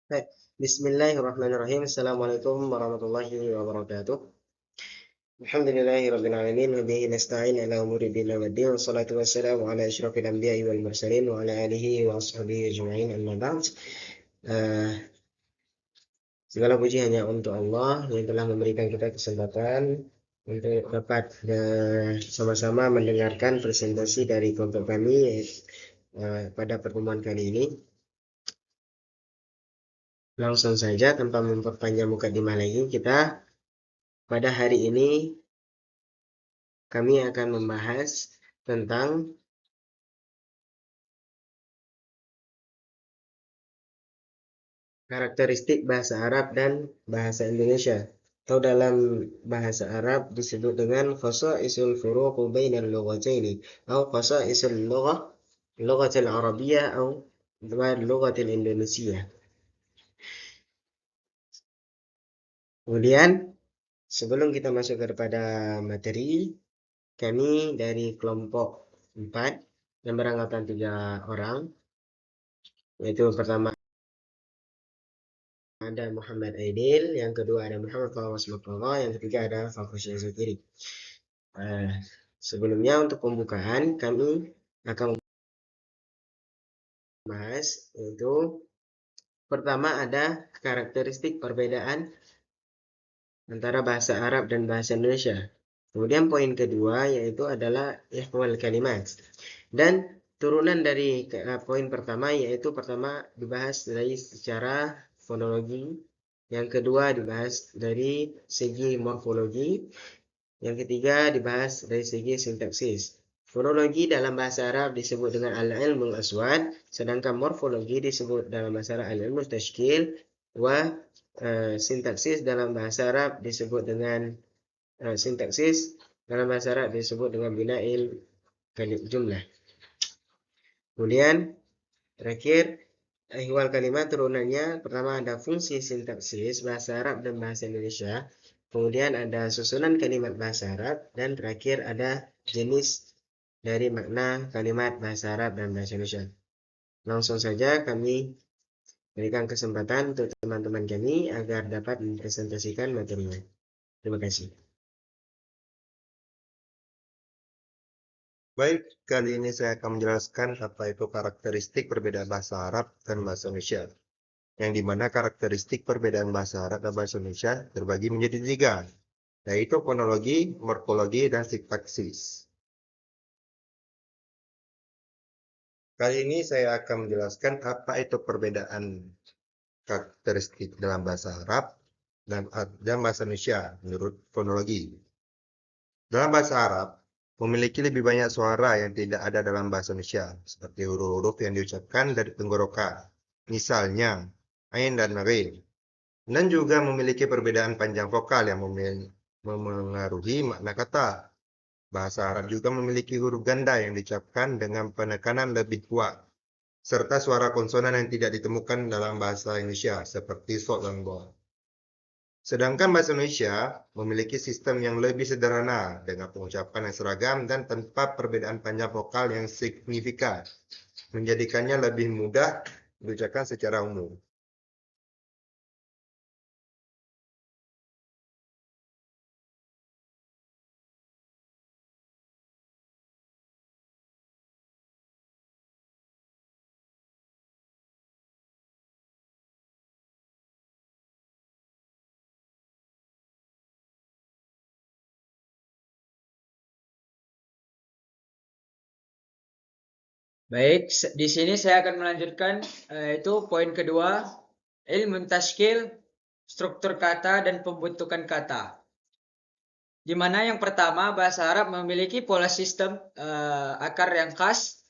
Baik. Bismillahirrahmanirrahim. Assalamualaikum warahmatullahi wabarakatuh. Alhamdulillahirabbil alamin wa bihi nasta'in ala umuri dinina waddin. Wassalatu wassalamu ala asyrafil anbiya'i wal mursalin wa ala alihi wa ashabihi ajma'in. Amma ba'd. Segala puji hanya untuk Allah yang telah memberikan kita kesempatan untuk dapat sama-sama mendengarkan presentasi dari kelompok kami pada pertemuan kali ini. Langsung saja tanpa memperpanjang mukadimah lagi, kita pada hari ini kami akan membahas tentang karakteristik bahasa Arab dan bahasa Indonesia. Atau dalam bahasa Arab disebut dengan khasa'isul furuq bainal lughataini atau khasa'isul lughatil arabiyyah atau lughatil indonesiah. Kemudian sebelum kita masuk kepada materi, kami dari kelompok 4 yang beranggotakan 3 orang, yaitu pertama ada Muhammad Aidil, yang kedua ada Muhammad Fawaz Muqtada, yang ketiga ada Fakhri Syazukiri. Sebelumnya untuk pembukaan kami akan membahas yaitu pertama ada karakteristik perbedaan antara bahasa Arab dan bahasa Indonesia. Kemudian poin kedua yaitu adalah ihwal kalimat. Dan turunan dari poin pertama yaitu pertama dibahas dari secara fonologi, yang kedua dibahas dari segi morfologi, yang ketiga dibahas dari segi sintaksis. Fonologi dalam bahasa Arab disebut dengan al-ilmul aswad, sedangkan morfologi disebut dalam bahasa Arab al-ilmul tashkil, sintaksis dalam bahasa Arab disebut dengan bina'il jumlah. Kemudian terakhir ihwal kalimat turunannya, pertama ada fungsi sintaksis bahasa Arab dan bahasa Indonesia, kemudian ada susunan kalimat bahasa Arab, dan terakhir ada jenis dari makna kalimat bahasa Arab dan bahasa Indonesia. Langsung saja kami berikan kesempatan untuk teman-teman kami agar dapat mempresentasikan materinya. Terima kasih. Baik, kali ini saya akan menjelaskan apa itu karakteristik perbedaan bahasa Arab dan bahasa Indonesia. Yang dimana karakteristik perbedaan bahasa Arab dan bahasa Indonesia terbagi menjadi 3, yaitu fonologi, morfologi, dan sintaksis. Kali ini saya akan menjelaskan apa itu perbedaan karakteristik dalam bahasa Arab dan bahasa Indonesia menurut fonologi. Dalam bahasa Arab, memiliki lebih banyak suara yang tidak ada dalam bahasa Indonesia, seperti huruf-huruf yang diucapkan dari tenggorokan, misalnya ain dan ghain, dan juga memiliki perbedaan panjang vokal yang memengaruhi makna kata. Bahasa Arab juga memiliki huruf ganda yang diucapkan dengan penekanan lebih kuat, serta suara konsonan yang tidak ditemukan dalam bahasa Indonesia, seperti short dan long. Sedangkan bahasa Indonesia memiliki sistem yang lebih sederhana dengan pengucapan yang seragam dan tanpa perbedaan panjang vokal yang signifikan, menjadikannya lebih mudah diucapkan secara umum. Baik, di sini saya akan melanjutkan itu poin kedua, ilmu tashkil, struktur kata dan pembentukan kata. Di mana yang pertama bahasa Arab memiliki pola sistem akar yang khas.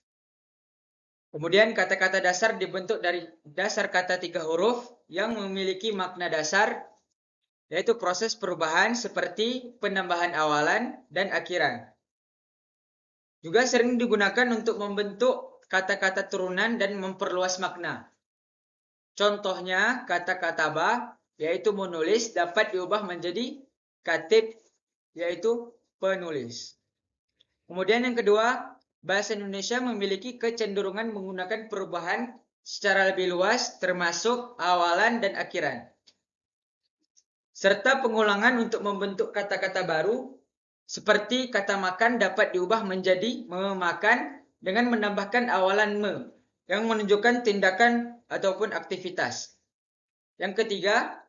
Kemudian kata-kata dasar dibentuk dari dasar kata 3 huruf yang memiliki makna dasar, yaitu proses perubahan seperti penambahan awalan dan akhiran. Juga sering digunakan untuk membentuk kata-kata turunan dan memperluas makna. Contohnya kata kataba, yaitu menulis, dapat diubah menjadi katib, yaitu penulis. Kemudian yang kedua, bahasa Indonesia memiliki kecenderungan menggunakan perubahan secara lebih luas termasuk awalan dan akhiran. Serta pengulangan untuk membentuk kata-kata baru seperti kata makan dapat diubah menjadi memakan dengan menambahkan awalan me yang menunjukkan tindakan ataupun aktivitas. Yang ketiga,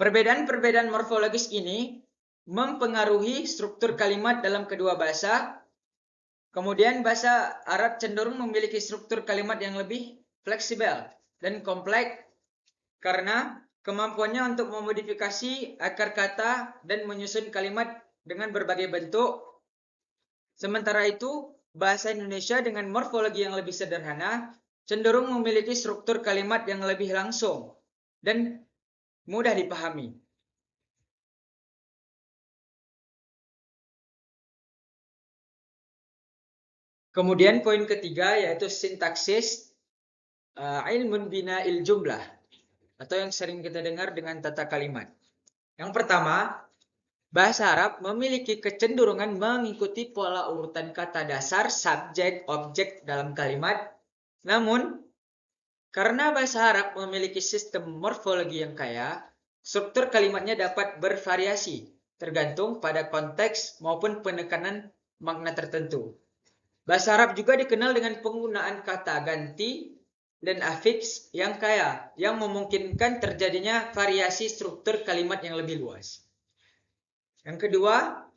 perbedaan-perbedaan morfologis ini mempengaruhi struktur kalimat dalam kedua bahasa. Kemudian bahasa Arab cenderung memiliki struktur kalimat yang lebih fleksibel dan kompleks karena kemampuannya untuk memodifikasi akar kata dan menyusun kalimat dengan berbagai bentuk. Sementara itu, bahasa Indonesia dengan morfologi yang lebih sederhana cenderung memiliki struktur kalimat yang lebih langsung dan mudah dipahami. Kemudian poin ketiga yaitu sintaksis ilmun bina'il jumlah atau yang sering kita dengar dengan tata kalimat. Yang pertama, bahasa Arab memiliki kecenderungan mengikuti pola urutan kata dasar, subjek, objek dalam kalimat. Namun, karena bahasa Arab memiliki sistem morfologi yang kaya, struktur kalimatnya dapat bervariasi tergantung pada konteks maupun penekanan makna tertentu. Bahasa Arab juga dikenal dengan penggunaan kata ganti dan afiks yang kaya, yang memungkinkan terjadinya variasi struktur kalimat yang lebih luas. Yang kedua,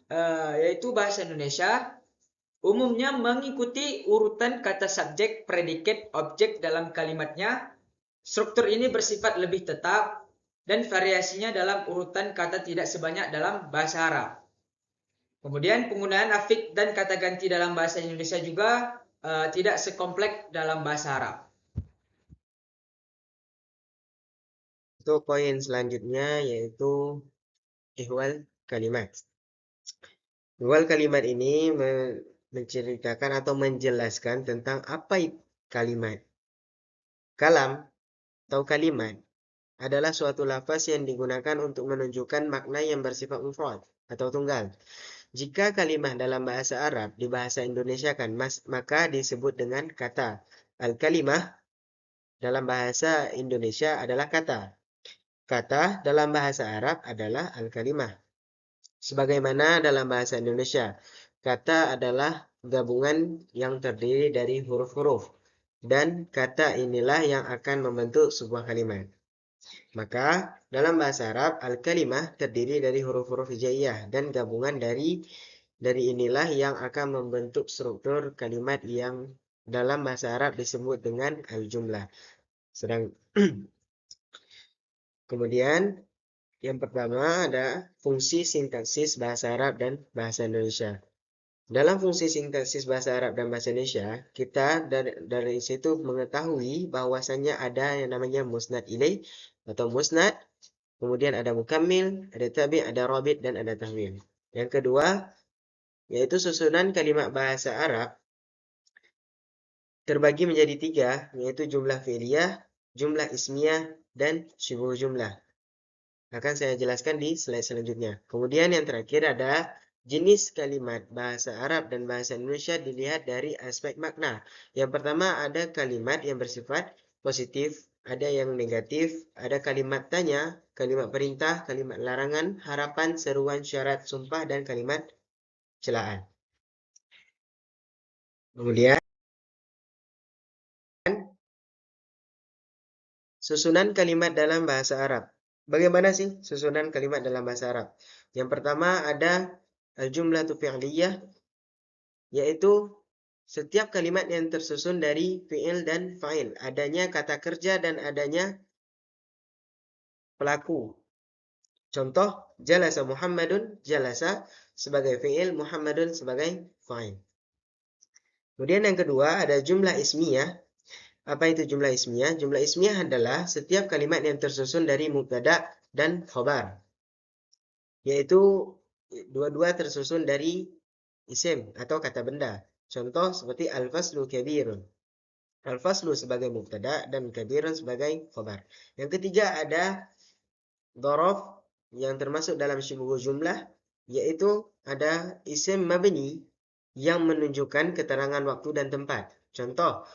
yaitu bahasa Indonesia umumnya mengikuti urutan kata subjek, predikat, objek dalam kalimatnya. Struktur ini bersifat lebih tetap dan variasinya dalam urutan kata tidak sebanyak dalam bahasa Arab. Kemudian penggunaan afik dan kata ganti dalam bahasa Indonesia juga tidak sekompleks dalam bahasa Arab. Untuk poin selanjutnya yaitu ihwal kalimat. Ihwal kalimat ini menceritakan atau menjelaskan tentang apa itu kalimat. Kalam atau kalimat adalah suatu lafaz yang digunakan untuk menunjukkan makna yang bersifat mufrad atau tunggal. Jika kalimat dalam bahasa Arab di bahasa Indonesia kan maka disebut dengan kata. Al-kalimah dalam bahasa Indonesia adalah kata. Kata dalam bahasa Arab adalah al-kalimah. Sebagaimana dalam bahasa Indonesia, kata adalah gabungan yang terdiri dari huruf-huruf. Dan kata inilah yang akan membentuk sebuah kalimat. Maka dalam bahasa Arab, al-kalimah terdiri dari huruf-huruf hijaiyah dan gabungan dari inilah yang akan membentuk struktur kalimat yang dalam bahasa Arab disebut dengan al-jumlah. Kemudian yang pertama ada fungsi sintaksis bahasa Arab dan bahasa Indonesia. Dalam fungsi sintaksis bahasa Arab dan bahasa Indonesia, kita dari situ mengetahui bahwasannya ada yang namanya musnad ilaih atau musnad, kemudian ada mukammil, ada tabi', ada rabit, dan ada tahwil. Yang kedua, yaitu susunan kalimat bahasa Arab terbagi menjadi tiga, yaitu jumlah fi'liyah, jumlah ismiyah, dan syubuh jumlah. Akan saya jelaskan di slide selanjutnya. Kemudian yang terakhir ada jenis kalimat bahasa Arab dan bahasa Indonesia dilihat dari aspek makna. Yang pertama ada kalimat yang bersifat positif, ada yang negatif, ada kalimat tanya, kalimat perintah, kalimat larangan, harapan, seruan, syarat, sumpah, dan kalimat celaan. Kemudian susunan kalimat dalam bahasa Arab. Bagaimana sih susunan kalimat dalam bahasa Arab? Yang pertama ada al-jumlatu fi'liyah, yaitu setiap kalimat yang tersusun dari fi'il dan fa'il. Adanya kata kerja dan adanya pelaku. Contoh, jalasa Muhammadun, jalasa sebagai fi'il, Muhammadun sebagai fa'il. Kemudian yang kedua ada jumlah ismiyah. Apa itu jumlah ismiyah? Jumlah ismiyah adalah setiap kalimat yang tersusun dari mubtada dan khabar. Yaitu dua-dua tersusun dari isim atau kata benda. Contoh seperti al-faslu kabirun. Al-faslu sebagai mubtada dan kabirun sebagai khabar. Yang ketiga ada dhorof yang termasuk dalam syubuh jumlah, yaitu ada isim mabni yang menunjukkan keterangan waktu dan tempat. Contoh,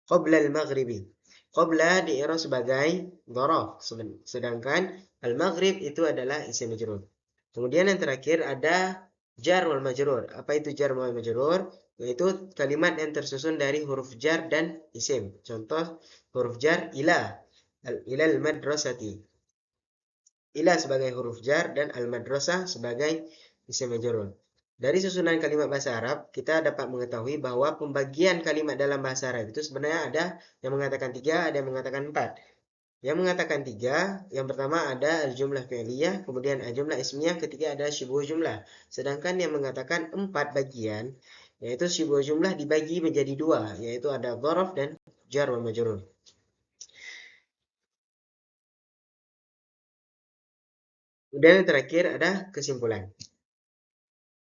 Qabla al-maghribi. Qabla di'irab sebagai dharaf, sedangkan al-maghrib itu adalah isim majrur. Kemudian yang terakhir ada jar wal majrur. Apa itu jar wal majrur? Yaitu kalimat yang tersusun dari huruf jar dan isim. Contoh huruf jar ila, ilal madrasati. Ila sebagai huruf jar dan al-madrasah sebagai isim majrur. Dari susunan kalimat bahasa Arab, kita dapat mengetahui bahwa pembagian kalimat dalam bahasa Arab itu sebenarnya ada yang mengatakan 3, ada yang mengatakan 4. Yang mengatakan 3, yang pertama ada al-jumlah fi'liyah, kemudian al-jumlah ismiyah, ketiga ada syibhu jumlah. Sedangkan yang mengatakan 4 bagian, yaitu syibhu jumlah dibagi menjadi 2, yaitu ada dzaraf dan jar wal majrur. Kemudian yang terakhir ada kesimpulan.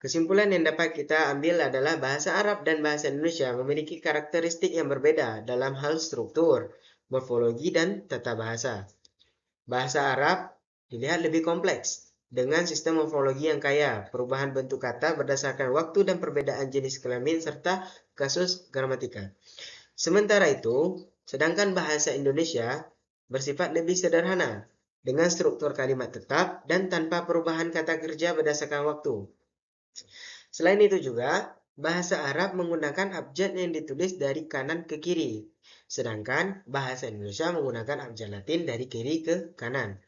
Kesimpulan yang dapat kita ambil adalah bahasa Arab dan bahasa Indonesia memiliki karakteristik yang berbeda dalam hal struktur, morfologi, dan tata bahasa. Bahasa Arab dilihat lebih kompleks, dengan sistem morfologi yang kaya, perubahan bentuk kata berdasarkan waktu dan perbedaan jenis kelamin, serta kasus gramatika. Sementara itu, sedangkan bahasa Indonesia bersifat lebih sederhana, dengan struktur kalimat tetap dan tanpa perubahan kata kerja berdasarkan waktu. Selain itu juga, bahasa Arab menggunakan abjad yang ditulis dari kanan ke kiri, sedangkan bahasa Indonesia menggunakan abjad Latin dari kiri ke kanan.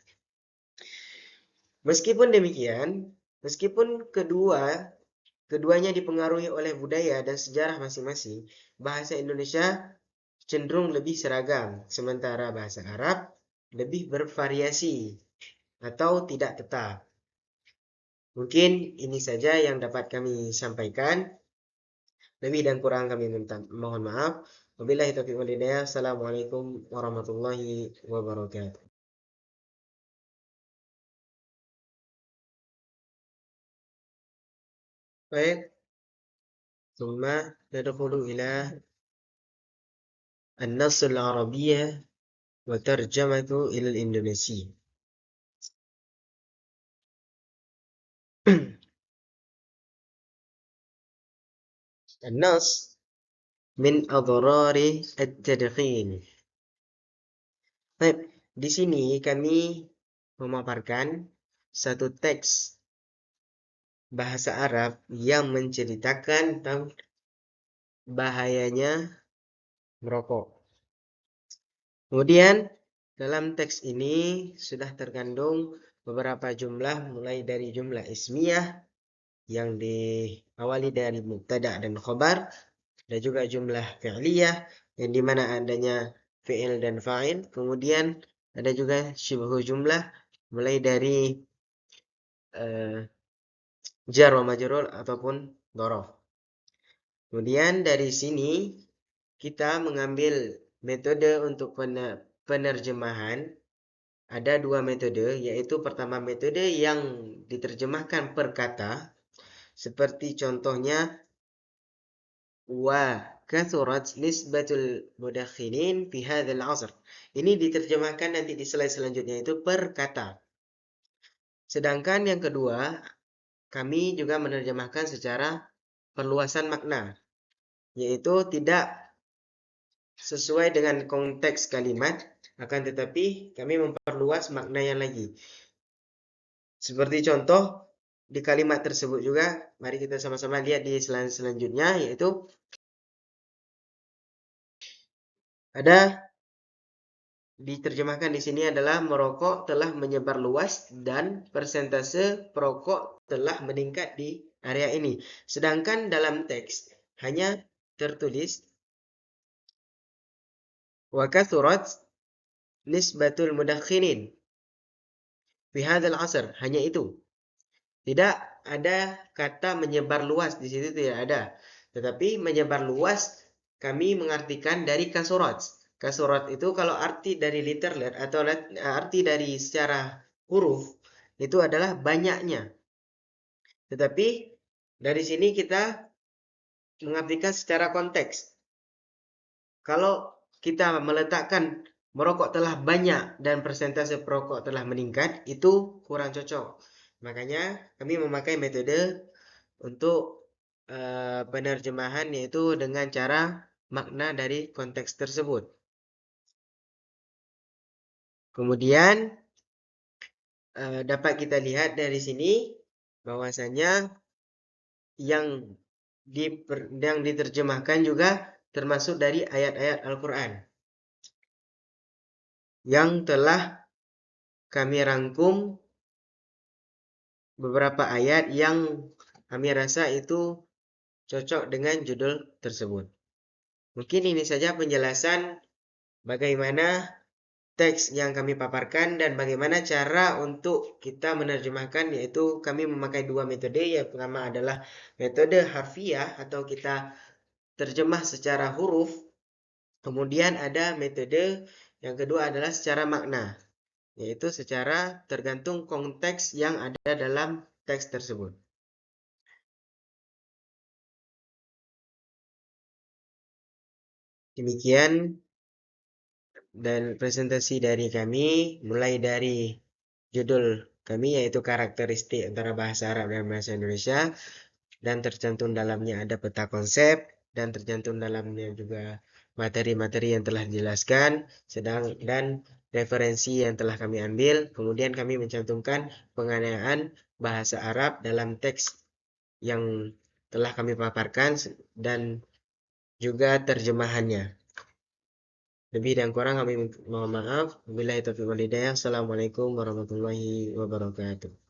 Meskipun demikian, meskipun keduanya dipengaruhi oleh budaya dan sejarah masing-masing, bahasa Indonesia cenderung lebih seragam, sementara bahasa Arab lebih bervariasi atau tidak tetap. Mungkin ini saja yang dapat kami sampaikan. Lebih dan kurang kami mohon maaf. Wabillahi taufiq wal hidayah. Assalamualaikum warahmatullahi wabarakatuh. Baik, ثم ندخل إلى النص العربية وترجمة إلى الإندونيسي. النص من أضرار التدخين. Baik, di sini kami memaparkan satu teks bahasa Arab yang menceritakan tentang bahayanya merokok. Kemudian dalam teks ini sudah terkandung beberapa jumlah mulai dari jumlah ismiyah yang diawali dari mubtada dan khobar, dan juga jumlah fi'liyah yang dimana adanya fi'il dan fa'il. Kemudian ada juga syibhu jumlah mulai dari jar wa majrur ataupun dhorof. Kemudian dari sini kita mengambil metode untuk penerjemahan. Ada dua metode, yaitu pertama metode yang diterjemahkan per kata, seperti contohnya wa kathurat nisbatul mudakhinin fi hadzal 'asr. Ini diterjemahkan nanti di slide selanjutnya itu per kata. Sedangkan yang kedua, kami juga menerjemahkan secara perluasan makna, yaitu tidak sesuai dengan konteks kalimat, akan tetapi kami memperluas maknanya lagi. Seperti contoh di kalimat tersebut juga, mari kita sama-sama lihat di slide selanjutnya, yaitu ada diterjemahkan di sini adalah merokok telah menyebar luas dan persentase perokok telah meningkat di area ini. Sedangkan dalam teks hanya tertulis wa kathurat nisbatul mudakhinin fi hadzal 'asr, hanya itu. Tidak ada kata menyebar luas, di situ tidak ada. Tetapi menyebar luas kami mengartikan dari kasurat. Kasurat itu kalau arti dari literal atau arti dari secara huruf itu adalah banyaknya. Tetapi dari sini kita mengartikan secara konteks. Kalau kita meletakkan merokok telah banyak dan persentase perokok telah meningkat, itu kurang cocok. Makanya kami memakai metode untuk penerjemahan, yaitu dengan cara makna dari konteks tersebut. Kemudian dapat kita lihat dari sini bahwasanya yang diterjemahkan juga termasuk dari ayat-ayat Al-Quran yang telah kami rangkum beberapa ayat yang kami rasa itu cocok dengan judul tersebut. Mungkin ini saja penjelasan bagaimana teks yang kami paparkan dan bagaimana cara untuk kita menerjemahkan, yaitu kami memakai dua metode. Yang pertama adalah metode harfiah atau kita terjemah secara huruf. Kemudian ada metode yang kedua adalah secara makna, yaitu secara tergantung konteks yang ada dalam teks tersebut. Demikian dan presentasi dari kami, mulai dari judul kami yaitu karakteristik antara bahasa Arab dan bahasa Indonesia, dan tercantum dalamnya ada peta konsep, dan tercantum dalamnya juga materi-materi yang telah dijelaskan, dan referensi yang telah kami ambil. Kemudian kami mencantumkan penganiayaan bahasa Arab dalam teks yang telah kami paparkan dan juga terjemahannya. Lebih dan kurang kami mohon maaf. Wabillahi taufiq wal hidayah. Assalamualaikum warahmatullahi wabarakatuh.